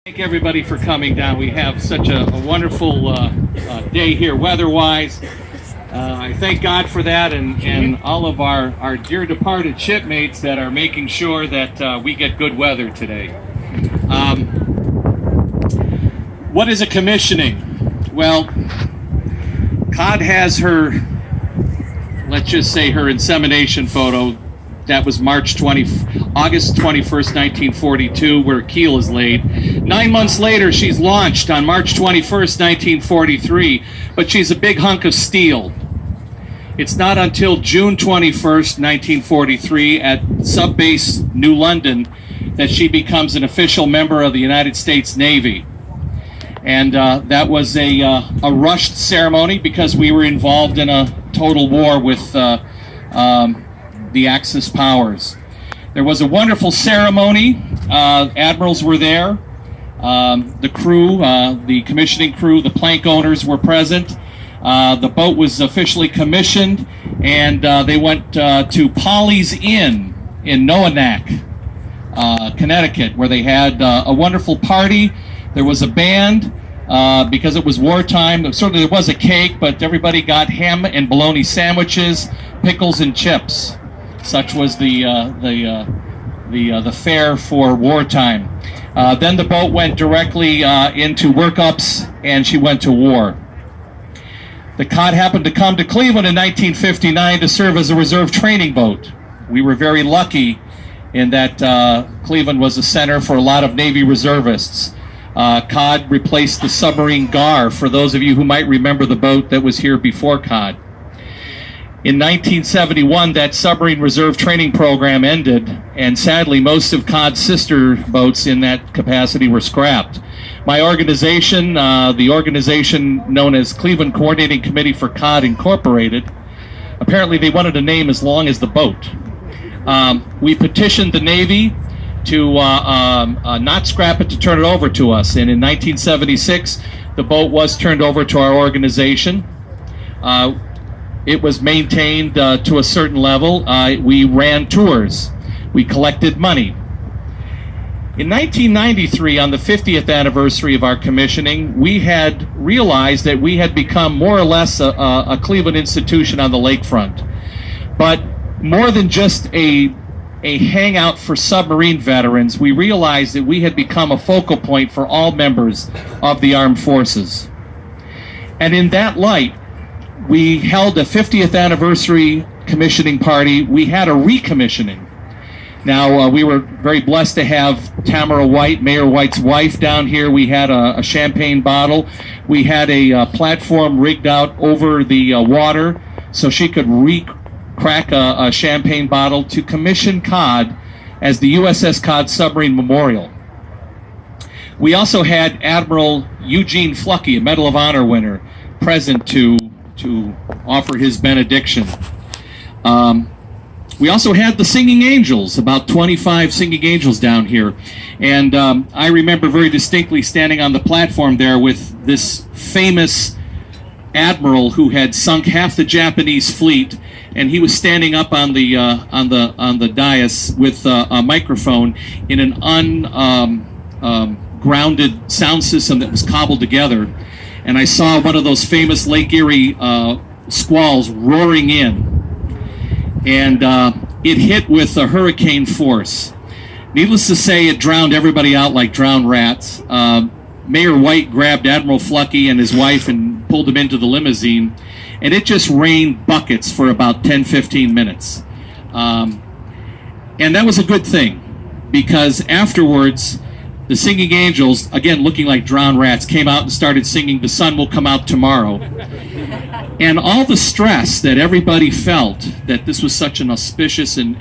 Thank everybody for coming down. We have such a wonderful day here weather-wise. I thank God for that and all of our dear departed shipmates that are making sure that we get good weather today. What is a commissioning? Well, Cod has her, let's just say her insemination photo. That was August 21st, 1942, where keel is laid. 9 months later, she's launched on March 21st, 1943, but she's a big hunk of steel. It's not until June 21st, 1943, at Subbase New London, that she becomes an official member of the United States Navy. And that was a rushed ceremony because we were involved in a total war with the Axis powers. There was a wonderful ceremony. Admirals were there. The crew, the commissioning crew, the plank owners were present. The boat was officially commissioned, and they went to Polly's Inn in Noanac, Connecticut, where they had a wonderful party. There was a band because it was wartime. Certainly there was a cake, but everybody got ham and bologna sandwiches, pickles and chips. Such was the fare for wartime. Then the boat went directly into workups, and she went to war. The Cod happened to come to Cleveland in 1959 to serve as a reserve training boat. We were very lucky in that Cleveland was a center for a lot of Navy reservists. Cod replaced the submarine Gar, for those of you who might remember the boat that was here before Cod. In 1971, that submarine reserve training program ended, and sadly, most of Cod's sister boats in that capacity were scrapped. My organization, the organization known as Cleveland Coordinating Committee for Cod Incorporated, apparently they wanted a name as long as the boat. We petitioned the Navy to not scrap it, to turn it over to us, and in 1976, the boat was turned over to our organization. It was maintained to a certain level. We ran tours. We collected money. In 1993, on the 50th anniversary of our commissioning, we had realized that we had become more or less a Cleveland institution on the lakefront. But more than just a hangout for submarine veterans, we realized that we had become a focal point for all members of the armed forces. And in that light, we held a 50th anniversary commissioning party. We had a recommissioning. Now, we were very blessed to have Tamara White, Mayor White's wife, down here. We had a champagne bottle. We had a platform rigged out over the water so she could crack a champagne bottle to commission Cod as the USS Cod Submarine Memorial. We also had Admiral Eugene Fluckey, a Medal of Honor winner, present to offer his benediction. We also had the Singing Angels, about 25 Singing Angels down here. And I remember very distinctly standing on the platform there with this famous admiral who had sunk half the Japanese fleet, and he was standing up on the dais with a microphone in an ungrounded sound system that was cobbled together. And I saw one of those famous Lake Erie squalls roaring in, and it hit with a hurricane force. Needless to say, it drowned everybody out like drowned rats. Mayor White grabbed Admiral Fluckey and his wife and pulled them into the limousine, and it just rained buckets for about 10-15 minutes. And that was a good thing, because afterwards, the Singing Angels, again looking like drowned rats, came out and started singing "The Sun Will Come Out Tomorrow." And all the stress that everybody felt that this was such an auspicious and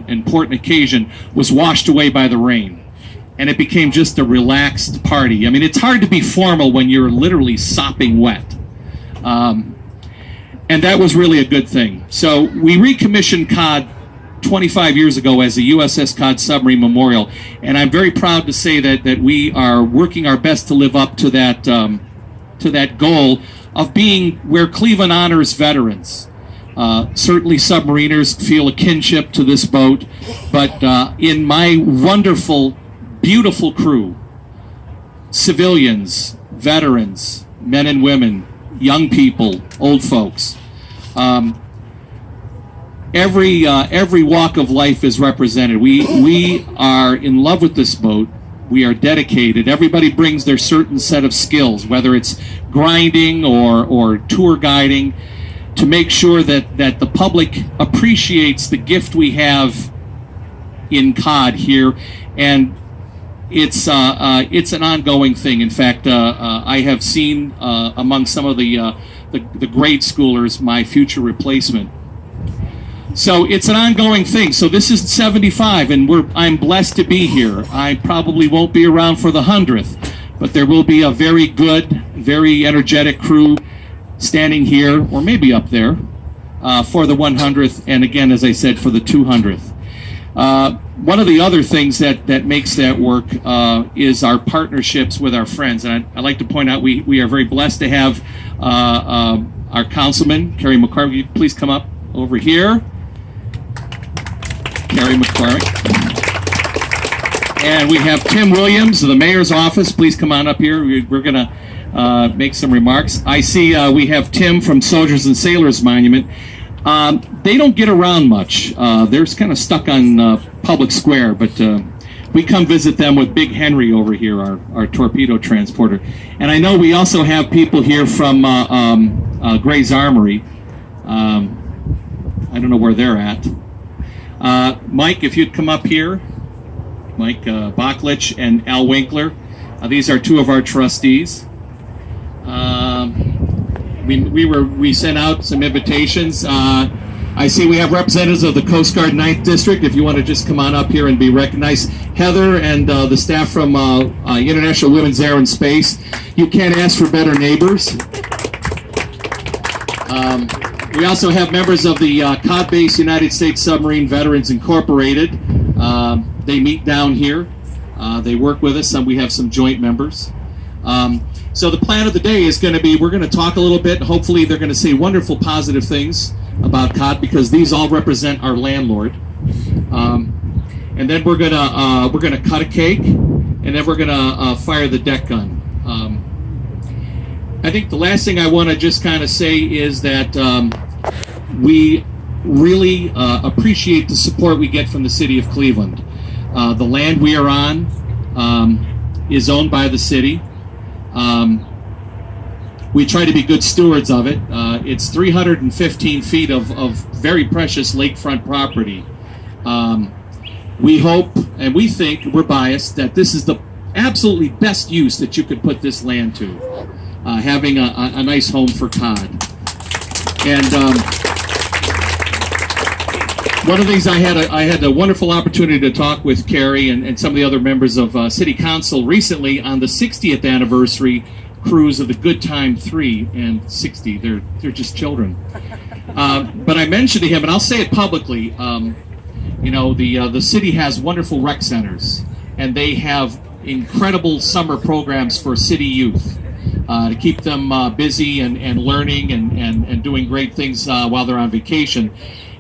important occasion was washed away by the rain. And it became just a relaxed party. I mean, it's hard to be formal when you're literally sopping wet. And that was really a good thing. So we recommissioned Cod 25 years ago as the USS Cod Submarine Memorial, and I'm very proud to say that we are working our best to live up to that goal of being where Cleveland honors veterans. Certainly submariners feel a kinship to this boat, but in my wonderful, beautiful crew, civilians, veterans, men and women, young people, old folks. Every walk of life is represented. We are in love with this boat. We are dedicated. Everybody brings their certain set of skills, whether it's grinding or tour guiding, to make sure that the public appreciates the gift we have in cod here. And it's an ongoing thing. In fact, I have seen among some of the grade schoolers my future replacement. So it's an ongoing thing. So this is 75, and I'm blessed to be here. I probably won't be around for the 100th, but there will be a very good, very energetic crew standing here, or maybe up there, for the 100th, and again, as I said, for the 200th. One of the other things that makes that work is our partnerships with our friends. And I'd like to point out we are very blessed to have our councilman, Carrie McCormick. Please come up over here. Carrie McCormick. And we have Tim Williams of the mayor's office. Please come on up here. We're going to make some remarks. I see we have Tim from Soldiers and Sailors Monument. They don't get around much. They're kind of stuck on Public Square, but we come visit them with Big Henry over here, our torpedo transporter. And I know we also have people here from Gray's Armory. I don't know where they're at. Mike, if you'd come up here. Mike Bachlich and Al Winkler. These are two of our trustees. We sent out some invitations. I see we have representatives of the Coast Guard 9th District. If you want to just come on up here and be recognized. Heather and the staff from International Women's Air and Space. You can't ask for better neighbors. We also have members of the COD Base United States Submarine Veterans Incorporated. They meet down here. They work with us, and we have some joint members. So the plan of the day is going to be, we're going to talk a little bit. Hopefully they're going to say wonderful positive things about COD, because these all represent our landlord. And then we're going to cut a cake, and then we're going to fire the deck gun. I think the last thing I want to just kind of say is that we really appreciate the support we get from the city of Cleveland. The land we are on is owned by the city. We try to be good stewards of it. It's 315 feet of very precious lakefront property. We hope, and we think, we're biased, that this is the absolutely best use that you could put this land to. Having a nice home for cod. And one of the things I had a wonderful opportunity to talk with Carrie and some of the other members of City Council recently on the 60th anniversary cruise of the Good Time 3 and 60. They're just children. But I mentioned to him, and I'll say it publicly, the city has wonderful rec centers, and they have incredible summer programs for city youth. To keep them busy and learning and doing great things while they're on vacation.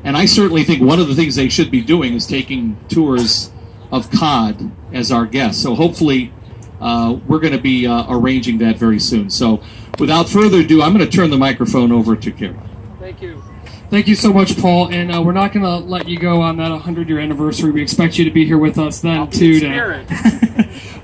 And I certainly think one of the things they should be doing is taking tours of COD as our guests. So hopefully we're going to be arranging that very soon. So without further ado, I'm going to turn the microphone over to Carrie. Thank you. Thank you so much, Paul. And we're not going to let you go on that 100-year anniversary. We expect you to be here with us then, too.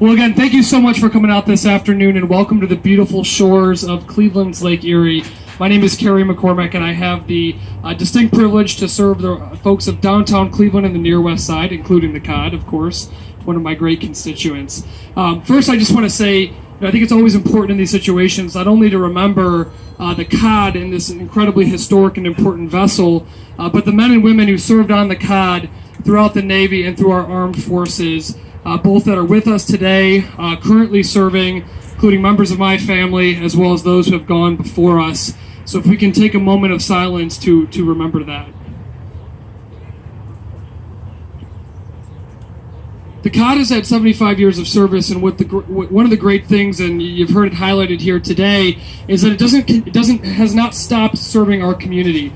Well, again, thank you so much for coming out this afternoon, and welcome to the beautiful shores of Cleveland's Lake Erie. My name is Carrie McCormick, and I have the distinct privilege to serve the folks of downtown Cleveland and the near west side, including the COD, of course, one of my great constituents. First, I just want to say, I think it's always important in these situations not only to remember the COD and this incredibly historic and important vessel, but the men and women who served on the COD throughout the Navy and through our armed forces, both that are with us today, currently serving, including members of my family, as well as those who have gone before us. So if we can take a moment of silence to remember that. the COD has had 75 years of service, and one of the great things, and you've heard it highlighted here today, is that it has not stopped serving our community.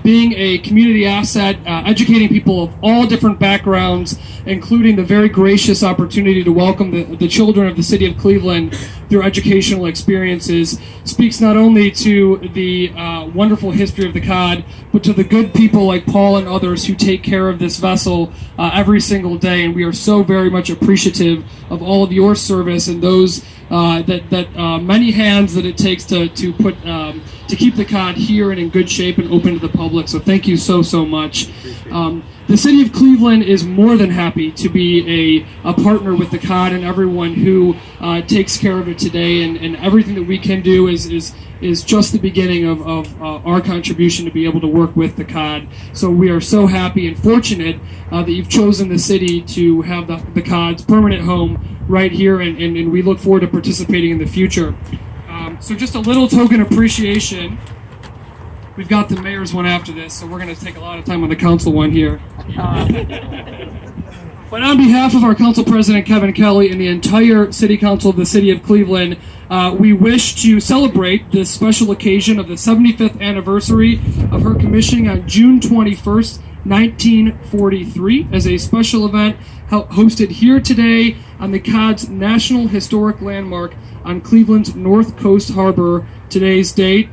Being a community asset, educating people of all different backgrounds, including the very gracious opportunity to welcome the children of the city of Cleveland through educational experiences, speaks not only to the wonderful history of the COD, but to the good people like Paul and others who take care of this vessel every single day. And we are so very much appreciative of all of your service and those many hands that it takes to keep the COD here and in good shape and open to the public. So thank you so much. The city of Cleveland is more than happy to be a partner with the COD and everyone who takes care of it today, and everything that we can do is just the beginning of our contribution to be able to work with the COD. So we are so happy and fortunate that you've chosen the city to have the COD's permanent home right here, and we look forward to participating in the future. So just a little token appreciation. We've got the mayor's one after this, so we're going to take a lot of time on the council one here. But on behalf of our council president, Kevin Kelly, and the entire city council of the city of Cleveland, we wish to celebrate this special occasion of the 75th anniversary of her commissioning on June 21st, 1943, as a special event hosted here today on the COD's National Historic Landmark on Cleveland's North Coast Harbor, today's date.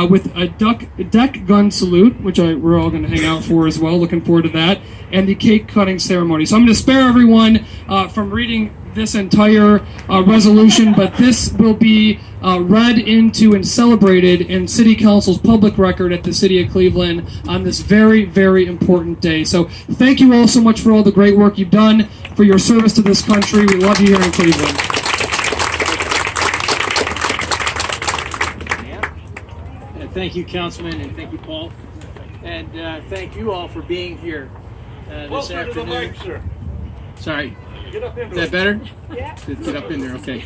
With a deck gun salute, which we're all going to hang out for as well. Looking forward to that, and the cake cutting ceremony. So I'm going to spare everyone from reading this entire resolution, but this will be read into and celebrated in City Council's public record at the City of Cleveland on this very, very important day. So thank you all so much for all the great work you've done, for your service to this country. We love you here in Cleveland. Thank you, Councilman, and thank you, Paul. And thank you all for being here this afternoon. To the mic, sir. Sorry. Get up in there. Is that better? Yeah. Get up in there, okay.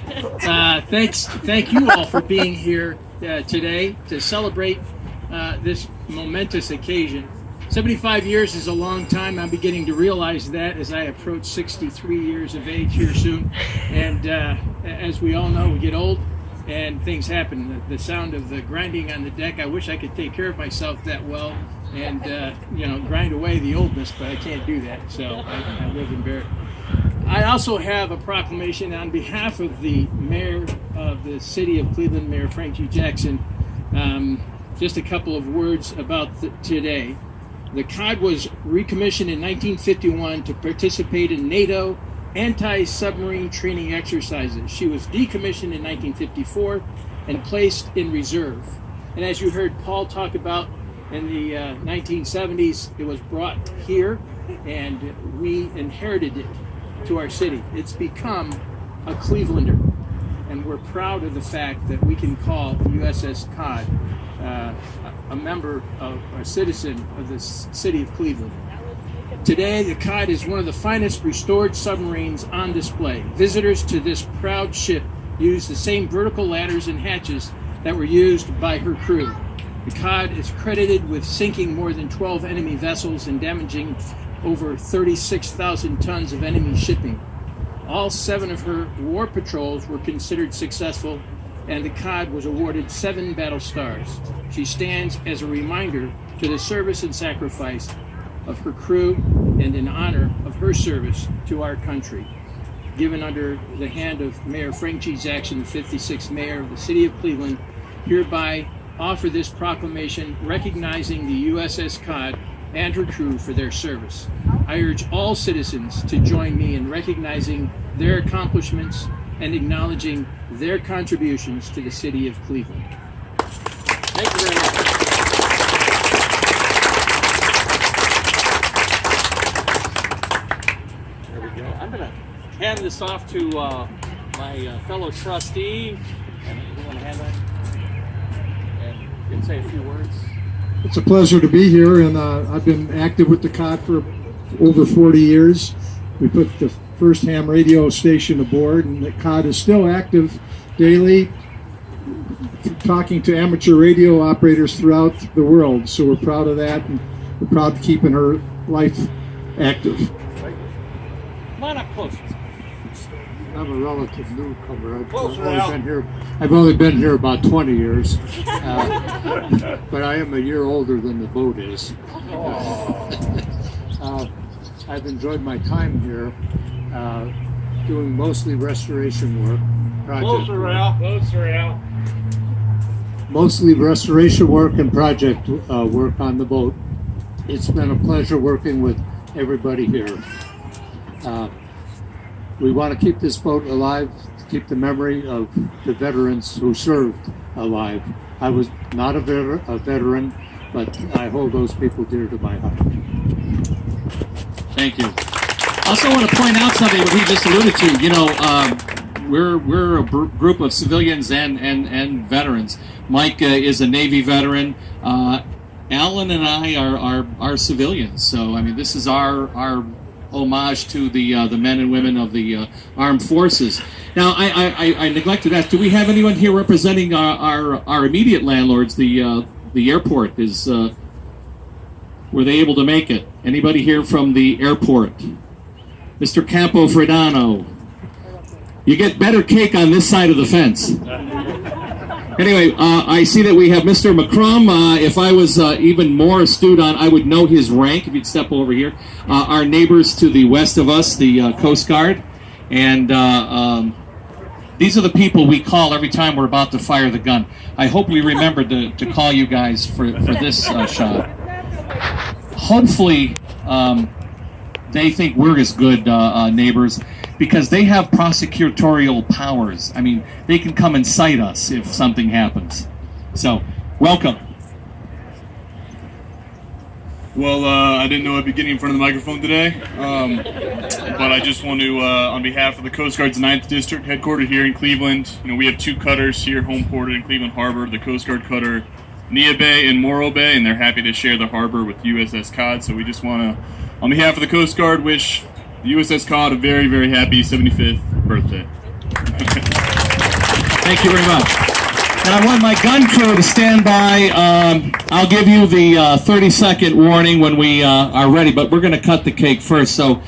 Thank you all for being here today to celebrate this momentous occasion. 75 years is a long time. I'm beginning to realize that as I approach 63 years of age here soon. And as we all know, we get old. And things happen. The sound of the grinding on the deck, I wish I could take care of myself that well and, grind away the oldness, but I can't do that, so I live in Barrett. I also have a proclamation on behalf of the mayor of the city of Cleveland, Mayor Frank G. Jackson. Just a couple of words about today. The COD was recommissioned in 1951 to participate in NATO anti-submarine training exercises. She was decommissioned in 1954 and placed in reserve. And as you heard Paul talk about, in the 1970s, it was brought here and we inherited it to our city. It's become a Clevelander, and we're proud of the fact that we can call the USS COD a member of, a citizen of the city of Cleveland. Today, the COD is one of the finest restored submarines on display. Visitors to this proud ship use the same vertical ladders and hatches that were used by her crew. The COD is credited with sinking more than 12 enemy vessels and damaging over 36,000 tons of enemy shipping. All 7 of her war patrols were considered successful, and the COD was awarded 7 battle stars. She stands as a reminder to the service and sacrifice of her crew and in honor of her service to our country. Given under the hand of Mayor Frank G. Jackson, the 56th mayor of the city of Cleveland, hereby offer this proclamation recognizing the USS COD and her crew for their service. I urge all citizens to join me in recognizing their accomplishments and acknowledging their contributions to the city of Cleveland. Thank you very much. I'm going to hand this off to my fellow trustee. And you want to hand that? And you can say a few words. It's a pleasure to be here, and I've been active with the COD for over 40 years. We put the first ham radio station aboard, and the COD is still active daily, talking to amateur radio operators throughout the world. So we're proud of that, and we're proud of keeping her life active. Come on up close. I'm a relative newcomer. I've only been here about 20 years, but I am a year older than the boat is. I've enjoyed my time here, doing mostly restoration work. Mostly restoration work and project work on the boat. It's been a pleasure working with everybody here. We want to keep this boat alive, keep the memory of the veterans who served alive. I was not a veteran, but I hold those people dear to my heart. Thank you. I also want to point out something that he just alluded to. You know, we're a group of civilians and veterans. Mike is a Navy veteran. Alan and I are civilians. So I mean, this is our homage to the men and women of the armed forces. Now, I neglected to ask. Do we have anyone here representing our immediate landlords? The airport is. Were they able to make it? Anybody here from the airport? Mr. Campo Fredano. You get better cake on this side of the fence. Anyway, I see that we have Mr. McCrum. If I was even more astute on, I would know his rank. If you'd step over here. Our neighbors to the west of us, the Coast Guard. And these are the people we call every time we're about to fire the gun. I hope we remember to call you guys for this shot. Hopefully, they think we're as good neighbors because they have prosecutorial powers. I mean, they can come and cite us if something happens. So, welcome. Well, I didn't know I'd be getting in front of the microphone today, but I just want to, on behalf of the Coast Guard's 9th District, headquartered here in Cleveland, you know, we have two cutters here home ported in Cleveland Harbor, the Coast Guard cutter Nia Bay and Morro Bay, and they're happy to share the harbor with USS Cod. So we just want to, on behalf of the Coast Guard, wish the USS Cod a very, very happy 75th birthday. Thank you very much. And I want my gun crew to stand by. I'll give you the 30-second warning when we are ready, but we're going to cut the cake first. So